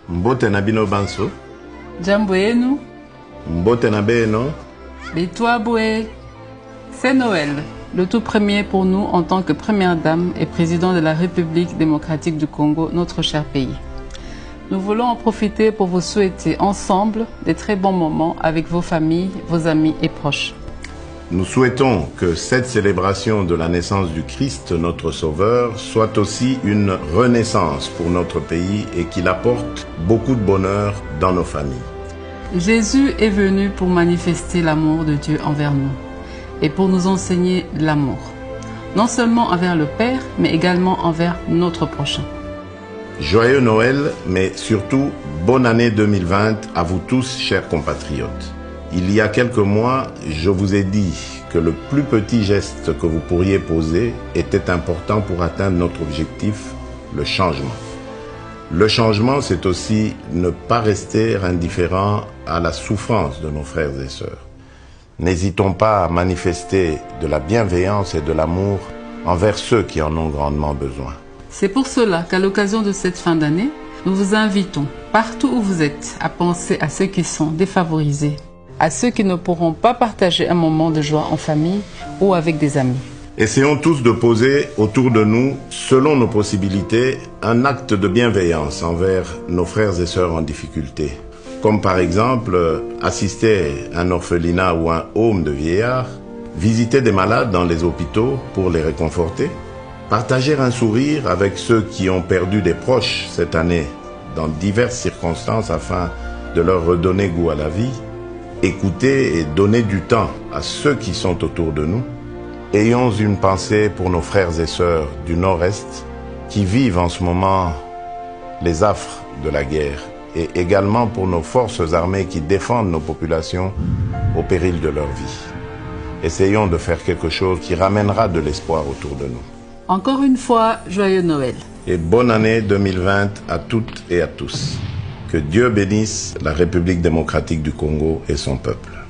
Mbote na bino banso. Jambo yenu. Mbote na beno. Litwa boué. C'est Noël, le tout premier pour nous en tant que première dame et président de la République démocratique du Congo, notre cher pays. Nous voulons en profiter pour vous souhaiter ensemble des très bons moments avec vos familles, vos amis et proches. Nous souhaitons que cette célébration de la naissance du Christ, notre Sauveur, soit aussi une renaissance pour notre pays et qu'il apporte beaucoup de bonheur dans nos familles. Jésus est venu pour manifester l'amour de Dieu envers nous et pour nous enseigner l'amour, non seulement envers le Père, mais également envers notre prochain. Joyeux Noël, mais surtout bonne année 2020 à vous tous, chers compatriotes. Il y a quelques mois, je vous ai dit que le plus petit geste que vous pourriez poser était important pour atteindre notre objectif, le changement. Le changement, c'est aussi ne pas rester indifférent à la souffrance de nos frères et sœurs. N'hésitons pas à manifester de la bienveillance et de l'amour envers ceux qui en ont grandement besoin. C'est pour cela qu'à l'occasion de cette fin d'année, nous vous invitons, partout où vous êtes, à penser à ceux qui sont défavorisés, à ceux qui ne pourront pas partager un moment de joie en famille ou avec des amis. Essayons tous de poser autour de nous, selon nos possibilités, un acte de bienveillance envers nos frères et sœurs en difficulté. Comme par exemple, assister à un orphelinat ou un home de vieillards, visiter des malades dans les hôpitaux pour les réconforter, partager un sourire avec ceux qui ont perdu des proches cette année dans diverses circonstances afin de leur redonner goût à la vie, écouter et donner du temps à ceux qui sont autour de nous. Ayons une pensée pour nos frères et sœurs du Nord-Est qui vivent en ce moment les affres de la guerre et également pour nos forces armées qui défendent nos populations au péril de leur vie. Essayons de faire quelque chose qui ramènera de l'espoir autour de nous. Encore une fois, joyeux Noël. Et bonne année 2020 à toutes et à tous. Que Dieu bénisse la République démocratique du Congo et son peuple.